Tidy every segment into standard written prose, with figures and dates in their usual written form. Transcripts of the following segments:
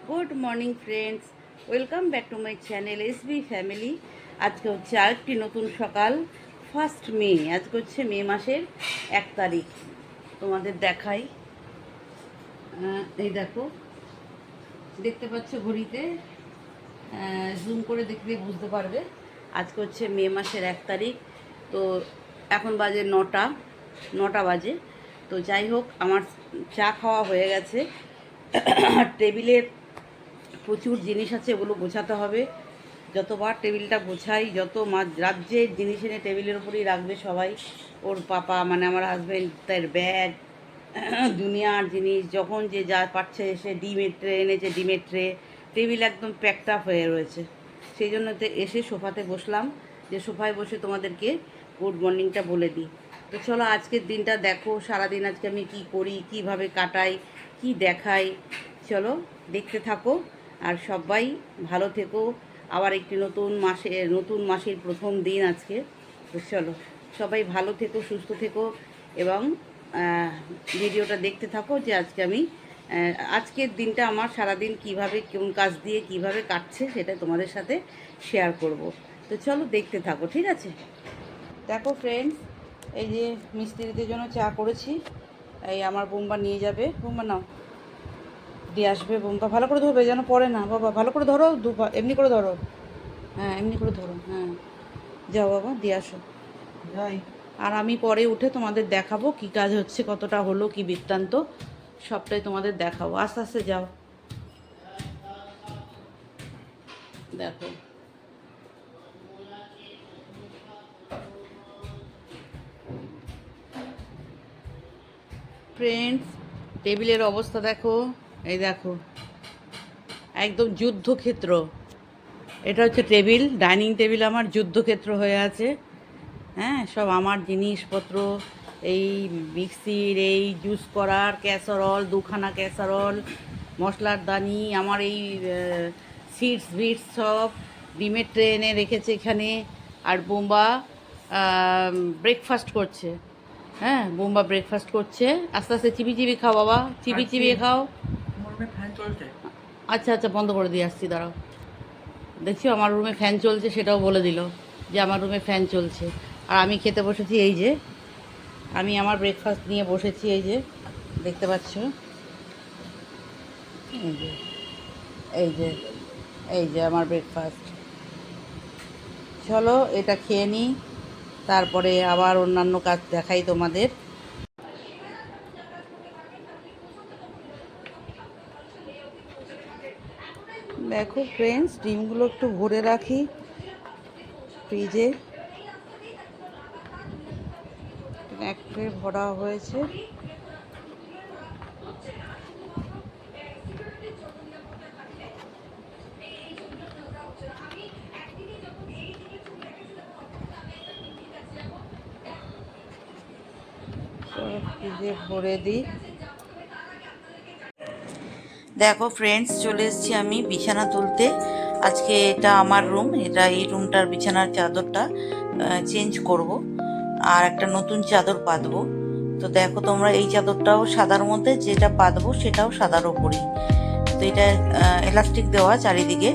Good morning friends, welcome back to my channel SB family. আজকে হচ্ছে আরেকটি নতুন সকাল, 1 মে। আজকে হচ্ছে মে মাসের 1 তারিখ। তোমাদের দেখাই, এই দেখো, দেখতে পাচ্ছ ঘড়িতে, জুম করে দেখলে বুঝতে পারবে। আজকে হচ্ছে মে মাসের 1 তারিখ। তো এখন বাজে 9টা বাজে। তো যাই হোক, আমার চা খাওয়া হয়ে গেছে। টেবিলের প্রচুর জিনিস আছে, ওগুলো গোছাতে হবে। যতবার টেবিলটা গোছাই, যত রাজ্যের জিনিস এনে টেবিলের উপরেই রাখবে সবাই। ওর পাপা মানে আমার হাজব্যান্ড, তার ব্যাগ, দুনিয়ার জিনিস, যখন যে যা পাচ্ছে এসে ডিমের ট্রে এনেছে, ডিমের ট্রে, টেবিল একদম প্যাকড আপ হয়ে রয়েছে। সেই জন্য তো এসে সোফাতে বসলাম, যে সোফায় বসে তোমাদেরকে গুড মর্নিংটা বলে দিই। তো চলো আজকের দিনটা দেখো, সারাদিন আজকে আমি কি করি, কিভাবে কাটাই, কি দেখাই, চলো দেখতে থাকো। আর সবাই ভালো থেকো। আবার একটি নতুন মাসের প্রথম দিন আজকে। তো চলো সবাই ভালো থেকো, সুস্থ থেকো এবং ভিডিওটা দেখতে থাকো, যে আজকে আমি আজকের দিনটা আমার সারাদিন কিভাবে, কোন কাজ দিয়ে কিভাবে কাটছে, সেটা তোমাদের সাথে শেয়ার করব। তো চলো দেখতে থাকো, ঠিক আছে? দেখো ফ্রেন্ডস, এই যে মিস্ত্রিদের জন্য চা করেছি। এই আমার বোম্বা নিয়ে যাবে, বোম্বা নাও, দিয়ে আসবে। বোম্বা ভালো করে ধরবে যেন পড়ে না বাবা, ভালো করে ধরো, এমনি করে ধরো, হ্যাঁ এমনি করে ধরো, হ্যাঁ। যাও বাবা, দিয়ে আসো। যাই। আর আমি পরে উঠে তোমাদের দেখাবো কি কাজ হচ্ছে, কতটা হলো, কি বৃত্তান্ত, সবটাই তোমাদের দেখাবো। আস্তে আস্তে যাও। দেখো ফ্রেন্ডস, টেবিলের অবস্থা দেখো, এই দেখো, একদম যুদ্ধক্ষেত্র। এটা হচ্ছে টেবিল, ডাইনিং টেবিল আমার যুদ্ধক্ষেত্র হয়ে আছে। হ্যাঁ, সব আমার জিনিসপত্র, এই মিক্সির, এই জুস করার ক্যাসারল, 2খানা ক্যাসারল, মশলার দানি, আমার এই সিডস বিটস সব ডিমের ট্রে এনে রেখেছে এখানে। আর বোম্বা ব্রেকফাস্ট করছে। হ্যাঁ, বোম্বা ব্রেকফাস্ট করছে। আস্তে আস্তে চিবি চিবি খাও বাবা, চিবি চিবিয়ে খাও। আচ্ছা আচ্ছা, বন্ধ করে দিয়ে আসছি, দাঁড়াও। দেখছি আমার রুমে ফ্যান চলছে, সেটাও বলে দিল যে আমার রুমে ফ্যান চলছে। আর আমি খেতে বসেছি, এই যে আমি আমার ব্রেকফাস্ট নিয়ে বসেছি, এই যে দেখতে পাচ্ছ, এই যে এই যে এই যে আমার ব্রেকফাস্ট। চলো এটা খেয়ে নিই, তারপরে আবার অন্যান্য কাজ দেখাই তোমাদের। দেখো ফ্রেন্ডস, ডিমগুলো একটু ভরে রাখি ফ্রিজে, এক ট্রে ভরা হয়েছে। ফ্রিজে ভরে দিই। দেখো ফ্রেন্ডস, চলে এসেছি আমি বিছানা তুলতে। আজকে এটা আমার রুম, এই রুমটার বিছানার চাদরটা চেঞ্জ করব আর একটা নতুন চাদর পাতবো। তো দেখো তোমরা, এই চাদরটাও সাদার মধ্যে, যেটা পাতবো সেটাও সাদার ওপরই। তো এটা এলাস্টিক দেওয়া চারিদিকে,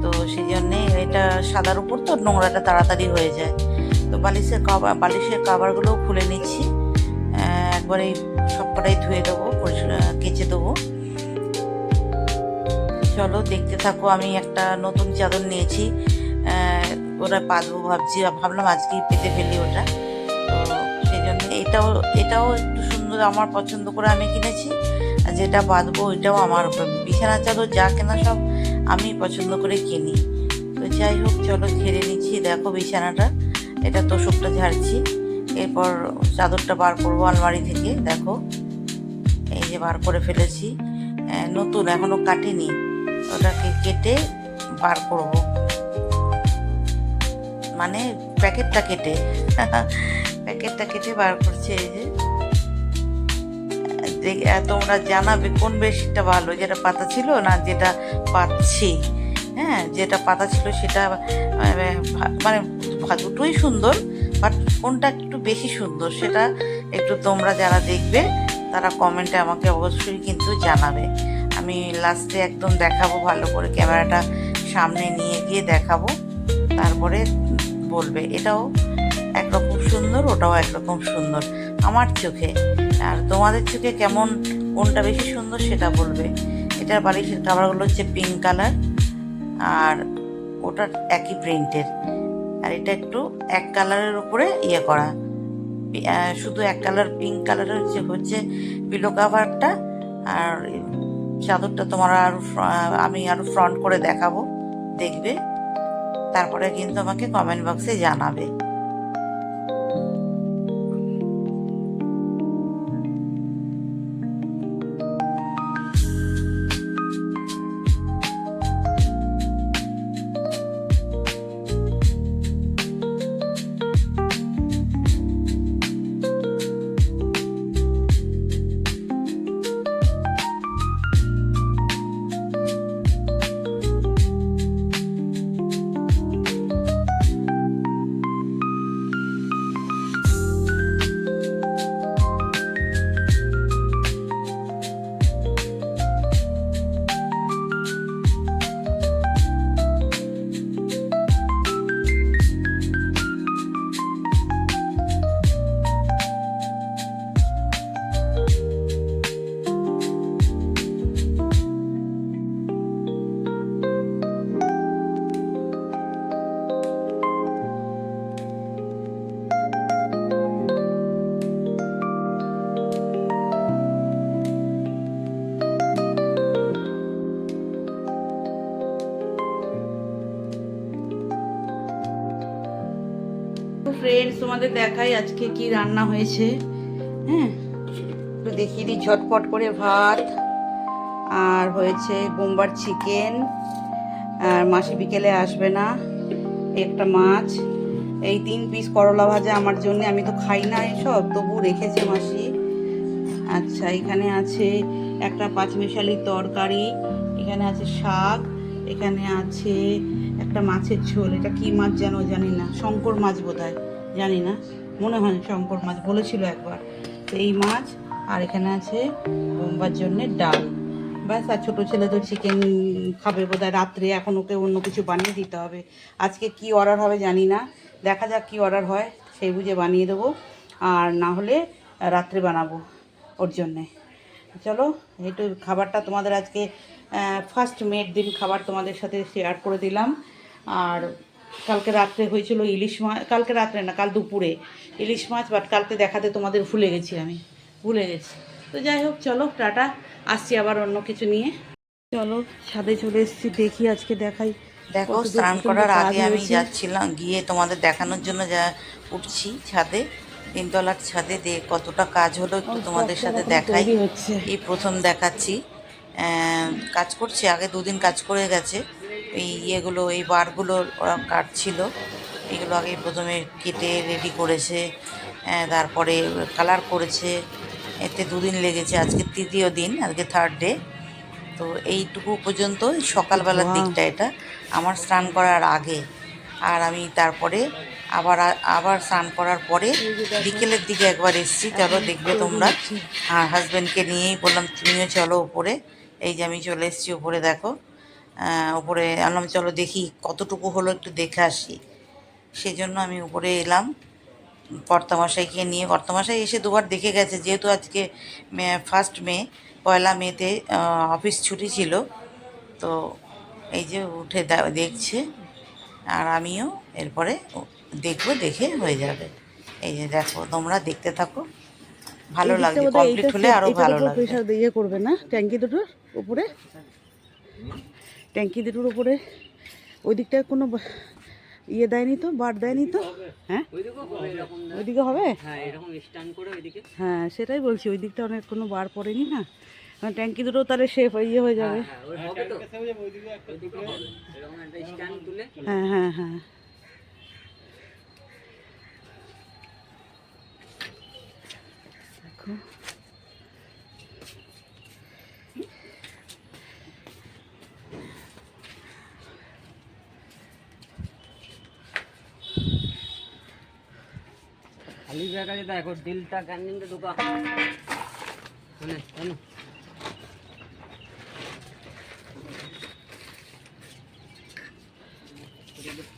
তো সেই জন্যে এটা সাদার উপর, তো নোংরাটা তাড়াতাড়ি হয়ে যায়। তো বালিশের কাভারগুলোও খুলে নিচ্ছি, একবারে সবকটাই ধুয়ে দেবো, কেচে দেবো। চলো দেখতে থাকো। আমি একটা নতুন চাদর নিয়েছি, ওটা পাতবো ভাবলাম আজকেই পেতে ফেলি ওটা। তো সেই জন্য এটাও একটু সুন্দর, আমার পছন্দ করে আমি কিনেছি। আর যেটা পাতবো ওইটাও আমার, বিছানার চাদর যা কেনা সব আমি পছন্দ করে কিনি। তো যাই হোক, চলো ঝেড়ে নিচ্ছি। দেখো বিছানাটা, এটা তোষকটা ঝাড়ছি, এরপর চাদরটা বার করবো আলমারি থেকে। দেখো এই যে বার করে ফেলেছি, নতুন এখনো কাটেনি, ওটাকে কেটে বার করব, মানে প্যাকেটটা কেটে বার করছে। এই যে তোমরা জানাবে কোন বেডশিটটা ভালো, যেটা পাতা ছিল না যেটা পাচ্ছি। হ্যাঁ, যেটা পাতা ছিল সেটা মানে দুটোই সুন্দর, বাট কোনটা একটু বেশি সুন্দর সেটা একটু তোমরা যারা দেখবে তারা কমেন্টে আমাকে অবশ্যই কিন্তু জানাবে। আমি আমি লাস্টে একদম দেখাবো, ভালো করে ক্যামেরাটা সামনে নিয়ে গিয়ে দেখাবো, তারপরে বলবে এটাও একরকম সুন্দর, ওটাও একরকম সুন্দর আমার চোখে। আর তোমাদের চোখে কেমন, কোনটা বেশি সুন্দর সেটা বলবে। এটার বালিশের কাভারগুলো হচ্ছে পিঙ্ক কালার, আর ওটা একই প্রিন্টের, আর এটা একটু এক কালারের উপরে ইয়ে করা, শুধু এক কালার পিঙ্ক কালারের হচ্ছে পিলো কাভারটা। আর চাদরটা তোমার আরো আমি আরো ফ্রন্ট করে দেখাবো, দেখবে, তারপরে কিন্তু আমাকে কমেন্ট বক্সে জানাবে। ফ্রেন্ডস, তোমাদের দেখাই আজকে কি রান্না হয়েছে। হ্যাঁ, একটু দেখিয়ে দিই ঝটপট করে। ভাত, আর হয়েছে বোম্বার চিকেন, আর মাসি বিকেলে আসবে না, একটা মাছ, এই 3 পিস করলা ভাজা আমার জন্য, আমি তো খাই না এসব, তবু রেখেছে মাসি। আচ্ছা, এখানে আছে একটা পাঁচমিশালি তরকারি, এখানে আছে শাক, এখানে আছে একটা মাছের ঝোল। এটা কি মাছ যেন জানি না, শঙ্কর মাছ বোধহয়, জানি না, মনে হয় শঙ্কর মাছ বলেছিল একবার। তো এই মাছ, আর এখানে আছে বোম্বার জন্যে ডাল, ব্যাস। আর ছোটো ছেলে তো চিকেন খাবে বোধহয় রাত্রে, এখন ওকে অন্য কিছু বানিয়ে দিতে হবে। আজকে কি অর্ডার হবে জানি না, দেখা যাক কি অর্ডার হয়, সেই বুঝে বানিয়ে দেবো, আর না হলে রাত্রে বানাবো ওর জন্যে। চলো, একটু খাবারটা তোমাদের আজকে ফার্স্ট মের দিন খাবার তোমাদের সাথে শেয়ার করে দিলাম। আর কালকে রাত্রে হয়েছিল ইলিশ মাছ, কালকে রাত্রে না, কাল দুপুরে ইলিশ মাছ, বাট কালকে দেখাতে তোমাদের ভুলে গেছি, আমি ভুলে গেছি। তো যাই হোক, চলো টাটা, আসছি আবার অন্য কিছু নিয়ে। চলো, ছাদে চলে এসেছি, দেখি আজকে দেখাই। দেখো, স্নান করার আগে আমি যাচ্ছিলাম, গিয়ে তোমাদের দেখানোর জন্য যা উঠছি ছাদে, 3 তলার ছাদে, কতটা কাজ হলো একটু তোমাদের সাথে দেখাই। এই প্রথম দেখাচ্ছি, কাজ করছে, আগে 2 দিন কাজ করে গেছে। এই ইয়েগুলো, এই বারগুলো ওরা কাটছিল, এগুলো আগে প্রথমে কেটে রেডি করেছে, তারপরে কালার করেছে, এতে 2 দিন লেগেছে, আজকে 3য় দিন, আজকে 3rd ডে। তো এইটুকু পর্যন্ত সকালবেলার দিকটা, এটা আমার স্নান করার আগে। আর আমি তারপরে আবার স্নান করার পরে বিকেলের দিকে একবার এসেছি। চলো দেখবে তোমরা। আর হাজব্যান্ডকে নিয়েই বললাম তুমিও চলো ওপরে। এই যে আমি চলে এসেছি ওপরে, দেখো ওপরে আনলাম, চলো দেখি কতটুকু হলো একটু দেখে আসি। সেই জন্য আমি উপরে এলাম কর্তামশাইকে নিয়ে। কর্তামশাই এসে 2বার দেখে গেছে, যেহেতু আজকে 1 মে, 1 মেতে অফিস ছুটি ছিল। তো এই যে উঠে দেখছে, আর আমিও এরপরে দেখবো, দেখে হয়ে যাবে। এই যে দেখো, তোমরা দেখতে থাকো, ভালো লাগবে, কমপ্লিট হলে আরও ভালো লাগবে। প্রেশার দিয়ে করবে না, ট্যাঙ্কি দুটোর উপরে, ট্যাঙ্কি দুটোর উপরে ওই দিকটায় কোনো ইয়ে দেয়নি তো, বার দেয়নি তো। হ্যাঁ, ওইদিকে হবে, হ্যাঁ সেটাই বলছি, ওই দিকটা অনেক কোনো বার পড়েনি না, ট্যাঙ্কি দুটো তাহলে শেপ ইয়ে হয়ে যাবে। হ্যাঁ হ্যাঁ হ্যাঁ, দেখো खाली जगह देता है, दिल तक करने दुकान করে